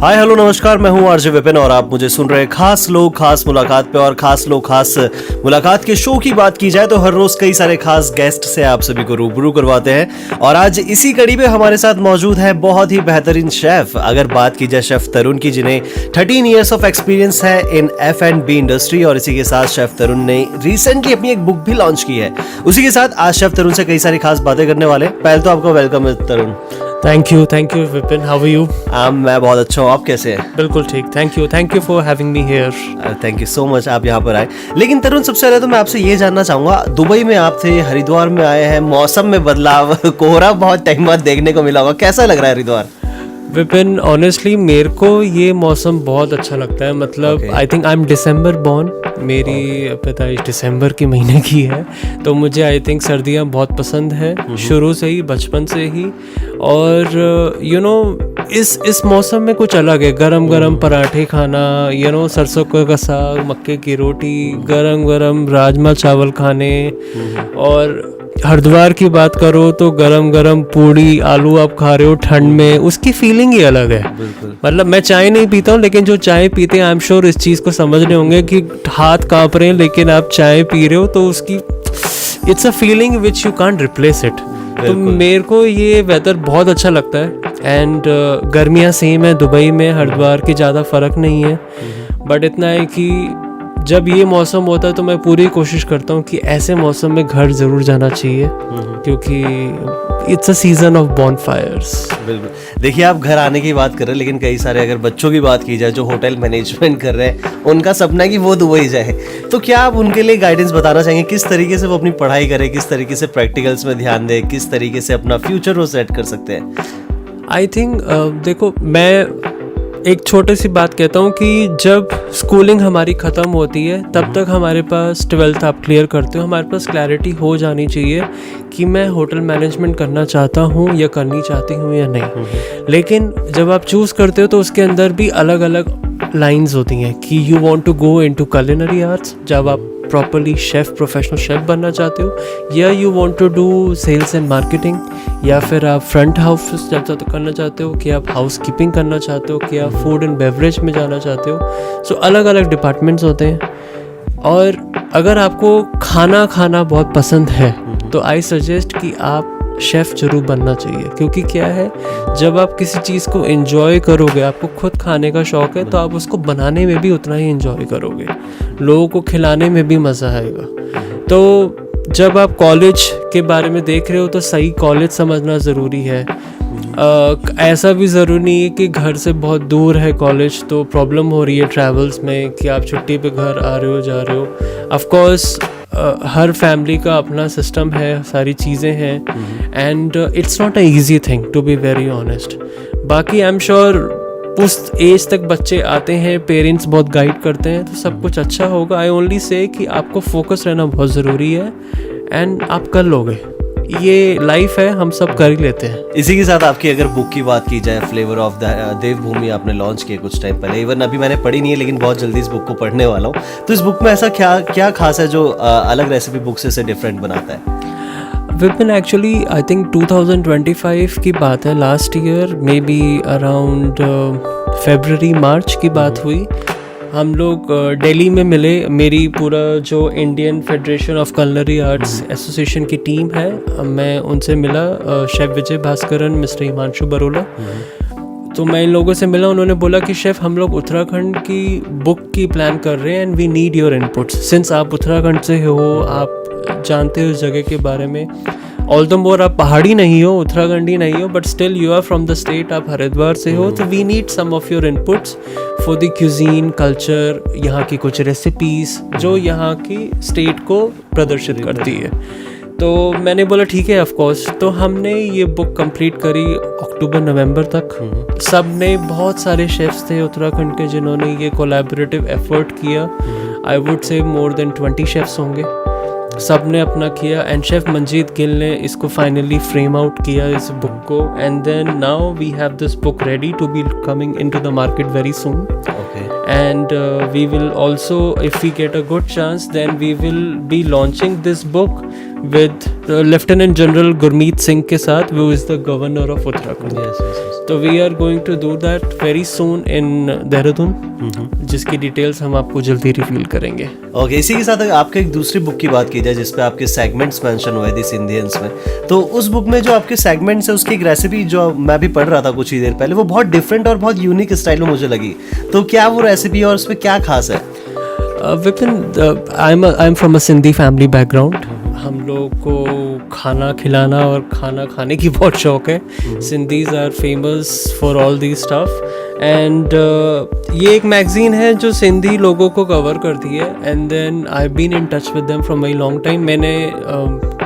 Hi hello नमस्कार, मैं हूं आरजे विपिन और आप मुझे सुन रहे हैं खास लोग खास मुलाकात पे। और खास लोग खास मुलाकात के शो की बात की जाए तो हर रोज कई सारे खास गेस्ट से आप सभी को रूबरू करवाते हैं। और आज इसी कड़ी पे हमारे साथ मौजूद है बहुत ही बेहतरीन शेफ। अगर बात की जाए शेफ तरुण की, जिन्हें 13 ईयर्स ऑफ एक्सपीरियंस है इन F&B इंडस्ट्री। और इसी के साथ शेफ तरुण ने रिसेंटली अपनी एक बुक भी लॉन्च की है। उसी के साथ आज शेफ तरुण से कई सारी खास बातें करने वाले। पहले तो आपका वेलकम है Tarun. Thank you Vipin, how are you? मैं बहुत अच्छा हूँ, आप कैसे हैं? बिल्कुल ठीक, thank you for having me here. Thank you so much, आप यहाँ पर आए। लेकिन तरुण, सबसे पहले तो मैं आपसे ये जानना चाहूंगा, दुबई में आप थे, हरिद्वार में आए हैं, मौसम में बदलाव, कोहरा बहुत टाइम बाद देखने को मिला होगा, कैसा लग रहा है हरिद्वार? विपिन, ऑनेस्टली मेरे को ये मौसम बहुत अच्छा लगता है। मतलब I think I am December born, मेरी पैदाइश दिसंबर के महीने की है, तो मुझे आई थिंक सर्दियाँ बहुत पसंद है शुरू से ही, बचपन से ही। और यू नो इस मौसम में कुछ अलग है। गरम गरम पराठे खाना, सरसों का साग, मक्के की रोटी, गरम गरम राजमा चावल खाने। और हरिद्वार की बात करो तो गरम गरम पूड़ी आलू आप खा रहे हो ठंड में, उसकी फीलिंग ही अलग है। मतलब मैं चाय नहीं पीता हूँ, लेकिन जो चाय पीते हैं आई एम श्योर इस चीज़ को समझ रहे होंगे कि हाथ काँप रहे हैं लेकिन आप चाय पी रहे हो, तो उसकी it's a feeling which you can't replace it. तो मेरे को ये वेदर बहुत अच्छा लगता है। एंड गर्मियाँ सेम है दुबई में, हरिद्वार की ज़्यादा फ़र्क नहीं है। बट इतना है कि जब ये मौसम होता है तो मैं पूरी कोशिश करता हूँ कि ऐसे मौसम में घर ज़रूर जाना चाहिए, क्योंकि इट्स अ सीजन ऑफ बॉनफायर्स। बिल्कुल। देखिए, आप घर आने की बात कर रहे हैं, लेकिन कई सारे अगर बच्चों की बात की जाए जो होटल मैनेजमेंट कर रहे हैं, उनका सपना है कि वो दुबई जाए। तो क्या आप उनके लिए गाइडेंस बताना चाहेंगे, किस तरीके से वो अपनी पढ़ाई करें, किस तरीके से प्रैक्टिकल्स में ध्यान दें, किस तरीके से अपना फ्यूचर वो सेट कर सकते हैं? आई थिंक देखो, मैं एक छोटी सी बात कहता हूँ कि जब स्कूलिंग हमारी ख़त्म होती है तब तक हमारे पास 12th आप क्लियर करते हो, हमारे पास क्लैरिटी हो जानी चाहिए कि मैं होटल मैनेजमेंट करना चाहता हूँ या करनी चाहती हूँ या नहीं। लेकिन जब आप चूज़ करते हो तो उसके अंदर भी अलग अलग लाइंस होती हैं कि you want to go into culinary arts, जब आप प्रॉपरली प्रोफेशनल शेफ़ बनना चाहते हो, या you want to do sales and marketing, या फिर आप फ्रंट हाउस करना चाहते हो, कि आप हाउस कीपिंग करना चाहते हो, कि आप फूड एंड बेवरेज में जाना चाहते हो। सो अलग अलग डिपार्टमेंट्स होते हैं। और अगर आपको खाना बहुत पसंद है तो आई सजेस्ट कि आप शेफ़ जरूर बनना चाहिए, क्योंकि क्या है, जब आप किसी चीज़ को एंजॉय करोगे, आपको खुद खाने का शौक़ है, तो आप उसको बनाने में भी उतना ही एंजॉय करोगे, लोगों को खिलाने में भी मज़ा आएगा। तो जब आप कॉलेज के बारे में देख रहे हो तो सही कॉलेज समझना ज़रूरी है। ऐसा भी ज़रूरी नहीं है कि घर से बहुत दूर है कॉलेज तो प्रॉब्लम हो रही है ट्रैवल्स में, कि आप छुट्टी पे घर आ रहे हो जा रहे हो। ऑफ कोर्स हर फैमिली का अपना सिस्टम है, सारी चीज़ें हैं, and it's not a easy thing to be very honest. बाकी आई एम श्योर उस एज तक बच्चे आते हैं, पेरेंट्स बहुत गाइड करते हैं, तो सब कुछ अच्छा होगा। आई ओनली से कि आपको फोकस रहना बहुत ज़रूरी है, एंड आप कर लोगे। ये लाइफ है, हम सब कर ही लेते हैं। इसी के साथ आपकी अगर बुक की बात की जाए, फ्लेवर ऑफ द देवभूमि आपने लॉन्च किया कुछ टाइम पहले। इवन अभी मैंने पढ़ी नहीं है, लेकिन बहुत जल्दी इस बुक को पढ़ने वाला हूँ। तो इस बुक में ऐसा क्या खास है जो अलग रेसिपी बुक से डिफरेंट बनाता है? विपिन, एक्चुअली आई थिंक 2025 की बात है, last year may be around February March की बात हुई। हम लोग दिल्ली में मिले, मेरी पूरा जो Indian federation of culinary arts association की टीम है, मैं उनसे मिला, शेफ़ विजय भास्करन, मिस्टर हिमांशु बरोला। तो मैं इन लोगों से मिला, उन्होंने बोला कि शेफ़ हम लोग उत्तराखंड की बुक की प्लान कर रहे हैं, and we need your inputs. Since आप उत्तराखंड से हो, आप जानते हो उस जगह के बारे में, ऑल्दो मोर आप पहाड़ी नहीं हो, उत्तराखंडी नहीं हो, but still you are from the state, आप हरिद्वार से हो, तो we need some of your inputs for the cuisine culture, यहाँ की कुछ रेसिपीज़ जो यहाँ की स्टेट को प्रदर्शित करती है। तो मैंने बोला ठीक है, ऑफ कोर्स। तो हमने ये बुक कंप्लीट करी अक्टूबर नवंबर तक। सब ने, बहुत सारे शेफ्स थे उत्तराखंड के जिन्होंने ये कोलैबोरेटिव एफर्ट किया। I would say more than 20 chefs होंगे, सब ने अपना किया, एंड शेफ मंजीत गिल ने इसको फाइनली फ्रेम आउट किया इस बुक को। And then now we have this book ready to be coming into the market very soon. And we will also, if we get a good chance, then we will be launching this book with lieutenant general Gurmeet Singh के साथ, वो is the governor of Uttarakhand. तो we are going to do that very soon in Dehradun, जिसकी details हम आपको जल्दी reveal करेंगे। Okay, इसी के साथ अगर आपके एक दूसरी बुक की बात की जाए जिसपे आपके सेगमेंट्स मेंशन हुए थे सिंधियंस में, तो उस बुक में जो आपके सेगमेंट्स है उसकी एक रेसिपी जो मैं भी पढ़ रहा था कुछ ही देर पहले, वो बहुत डिफरेंट और बहुत यूनिक स्टाइल में मुझे लगी। तो क्या वो रेसिपी और उसमें क्या खास है? Vipin, I am from a Sindhi family background. हम लोग को खाना खिलाना और खाना खाने की बहुत शौक है। Sindhis are famous for all the stuff and ये एक मैगज़ीन है जो सिंधी लोगों को कवर करती है and then I been in touch with them from very long time. मैंने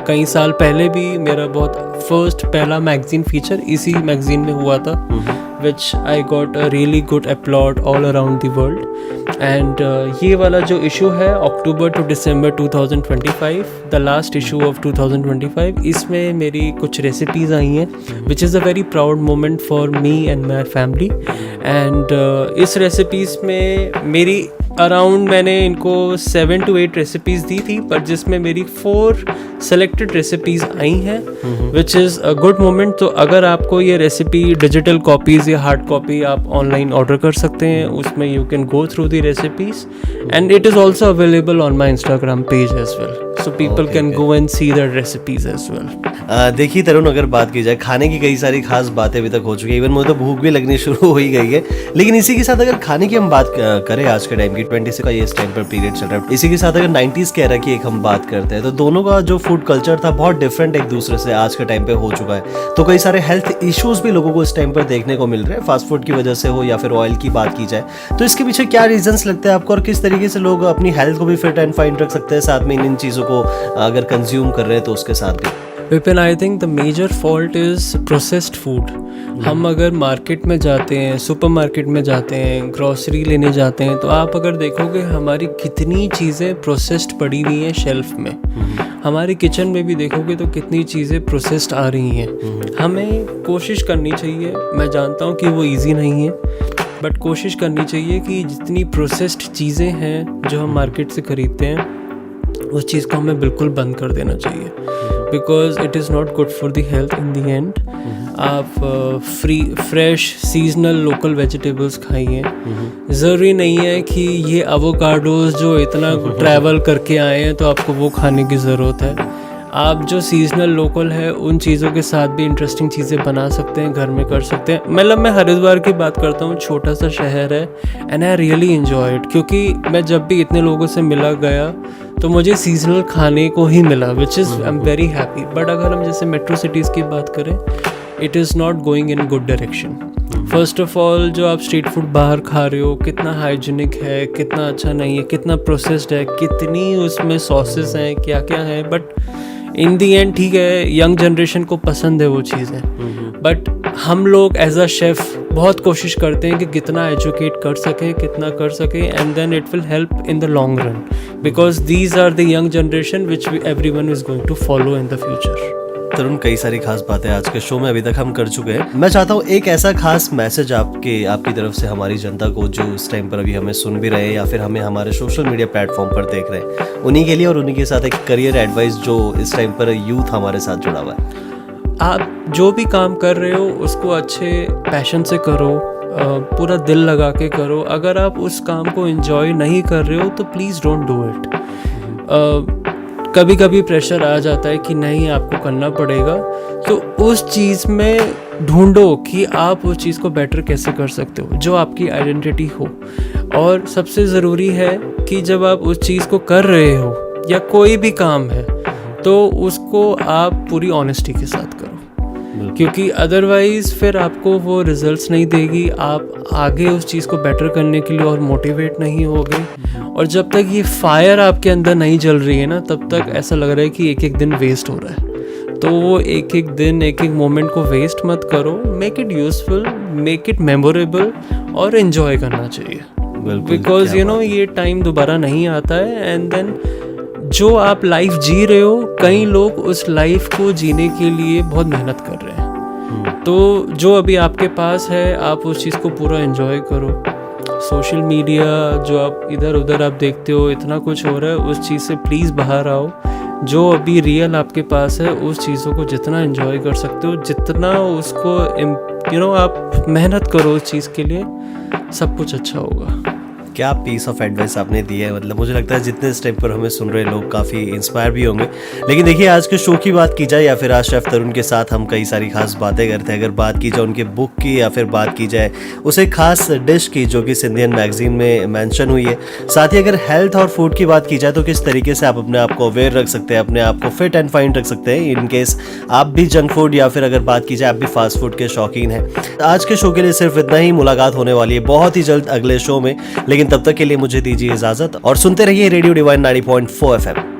कई साल पहले भी मेरा बहुत पहला मैगज़ीन फीचर इसी मैगज़ीन में हुआ था, which I got a really good applaud all around the world. And ये वाला जो इशू है October to December 2025, the last issue of 2025, इसमें मेरी कुछ रेसिपीज़ आई हैं, which is a very proud moment for me and my family. And इस रेसिपीज़ में मेरी अराउंड मैंने इनको 7 to 8 रेसिपीज़ दी थी, पर जिसमें मेरी 4 सेलेक्टेड रेसिपीज़ आई हैं, which is a good moment. तो अगर आपको ये रेसिपी डिजिटल कॉपीज़ या हार्ड कॉपी आप ऑनलाइन ऑर्डर कर सकते हैं, उसमें you can go through the recipes and it is also available on my Instagram page as well, so people can go and see the recipes as well. देखिए तरुण, अगर बात की जाए खाने की कई सारी खास बातें अभी तक हो चुकी है, इवन मुझे तो भूख भी लगनी शुरू हो ही गई है। लेकिन इसी के साथ अगर खाने की हम बात करें आज के टाइम की, 26 का ये इस टाइम पर पीरियड चल रहा है, इसी के साथ अगर 90s के एरा की एक हम बात करते हैं, तो दोनों का जो फूड कल्चर था बहुत डिफरेंट एक दूसरे से आज के टाइम पे हो चुका है। तो कई सारे हेल्थ इश्यूज भी लोगों को इस टाइम पर देखने को मिल रहे हैं, फास्ट फूड की वजह से हो या फिर ऑयल की बात की जाए। तो इसके पीछे क्या रीजंस लगते हैं आपको और किस तरीके से लोग अपनी हेल्थ को भी फिट एंड फाइन रख सकते हैं, साथ में इन चीज़ों को अगर कंज्यूम कर रहे हैं तो उसके साथ भी? Vipin, I think the major fault is processed food. हम अगर मार्केट में जाते हैं, सुपर मार्केट में जाते हैं, ग्रॉसरी लेने जाते हैं, तो आप अगर देखोगे हमारी कितनी चीज़ें प्रोसेस्ड पड़ी हुई हैं शेल्फ में। हमारी किचन में भी देखोगे तो कितनी चीज़ें प्रोसेस्ड आ रही हैं। हमें कोशिश करनी चाहिए, मैं जानता हूँ कि वो इजी नहीं है, बट कोशिश करनी चाहिए कि जितनी प्रोसेस्ड चीज़ें हैं जो हम मार्केट से ख़रीदते हैं, उस चीज़ को हमें बिल्कुल बंद कर देना चाहिए, because it is not good for the health in the end. आप फ्रेश सीजनल लोकल वेजिटेबल्स खाइए। ज़रूरी नहीं है कि ये एवोकाडोज जो इतना ट्रैवल करके आए हैं तो आपको वो खाने की ज़रूरत है। आप जो सीजनल लोकल है उन चीज़ों के साथ भी इंटरेस्टिंग चीज़ें बना सकते हैं, घर में कर सकते हैं। मतलब मैं हरिद्वार की बात करता हूँ, छोटा सा शहर है and I really enjoy it, क्योंकि मैं जब भी इतने लोगों से मिला गया तो मुझे सीजनल खाने को ही मिला, which is I am very happy. But अगर हम जैसे मेट्रो सिटीज़ की बात करें, it is not going in good direction. First of all, जो आप स्ट्रीट फूड बाहर खा रहे हो, कितना हाइजीनिक है, कितना अच्छा नहीं है, कितना प्रोसेस्ड है, कितनी उसमें सॉसेस हैं, क्या क्या है, बट इन दी एंड ठीक है, यंग जनरेशन को पसंद है वो चीज़ें, बट हम लोग एज अ शेफ़ बहुत कोशिश करते हैं कि कितना एजुकेट कर सके, कितना कर सके, and then it will help in the long run, because these are the young generation which everyone is going to follow in the future. Tarun, कई सारी खास बातें आज के शो में अभी तक हम कर चुके हैं। मैं चाहता हूँ एक ऐसा खास मैसेज आपकी तरफ से हमारी जनता को जो इस टाइम पर अभी हमें सुन भी रहे हैं या फिर हमें हमारे सोशल मीडिया प्लेटफॉर्म पर देख रहे हैं, उन्हीं के लिए और उन्हीं के साथ एक करियर एडवाइस जो इस टाइम पर यूथ हमारे साथ जुड़ा हुआ है। आप जो भी काम कर रहे हो उसको अच्छे पैशन से करो, पूरा दिल लगा के करो। अगर आप उस काम को एंजॉय नहीं कर रहे हो तो प्लीज़ डोंट डू इट। कभी कभी प्रेशर आ जाता है कि नहीं आपको करना पड़ेगा, तो उस चीज़ में ढूंढो कि आप उस चीज़ को बेटर कैसे कर सकते हो, जो आपकी आइडेंटिटी हो। और सबसे ज़रूरी है कि जब आप उस चीज़ को कर रहे हो या कोई भी काम है तो उसको आप पूरी ऑनेस्टी के साथ करो, क्योंकि अदरवाइज़ फिर आपको वो रिजल्ट्स नहीं देगी, आप आगे उस चीज़ को बेटर करने के लिए और मोटिवेट नहीं होगे। और जब तक ये फायर आपके अंदर नहीं जल रही है ना, तब तक ऐसा लग रहा है कि एक एक दिन वेस्ट हो रहा है। तो वो एक एक दिन, एक एक मोमेंट को वेस्ट मत करो, make it useful, make it memorable और एंजॉय करना चाहिए, बिकॉज यू नो ये टाइम दोबारा नहीं आता है। एंड देन जो आप लाइफ जी रहे हो, कई लोग उस लाइफ को जीने के लिए बहुत मेहनत कर रहे हैं, तो जो अभी आपके पास है आप उस चीज़ को पूरा एंजॉय करो। सोशल मीडिया जो आप इधर उधर आप देखते हो, इतना कुछ हो रहा है, उस चीज़ से प्लीज़ बाहर आओ, जो अभी रियल आपके पास है उस चीज़ों को जितना एंजॉय कर सकते हो, जितना उसको आप मेहनत करो उस चीज़ के लिए, सब कुछ अच्छा होगा। क्या पीस ऑफ एडवाइस आपने दी है। मतलब मुझे लगता है जितने स्टेप पर हमें सुन रहे लोग काफ़ी इंस्पायर भी होंगे। लेकिन देखिए, आज के शो की बात की जाए या फिर आज शेफ तरुण के साथ हम कई सारी खास बातें करते हैं। अगर बात की जाए उनके बुक की या फिर बात की जाए उस एक खास डिश की जो कि सिंधियन मैगजीन में मेंशन हुई है। साथ ही अगर हेल्थ और फूड की बात की जाए तो किस तरीके से आप अपने आप को अवेयर रख सकते हैं, अपने आप को फिट एंड फाइन रख सकते हैं इन केस आप भी जंक फूड या फिर अगर बात की जाए आप भी फास्ट फूड के शौकीन हैं। आज के शो के लिए सिर्फ इतना ही। मुलाकात होने वाली है बहुत ही जल्द अगले शो में, लेकिन तब तक के लिए मुझे दीजिए इजाजत और सुनते रहिए रेडियो डिवाइन 90.4 FM।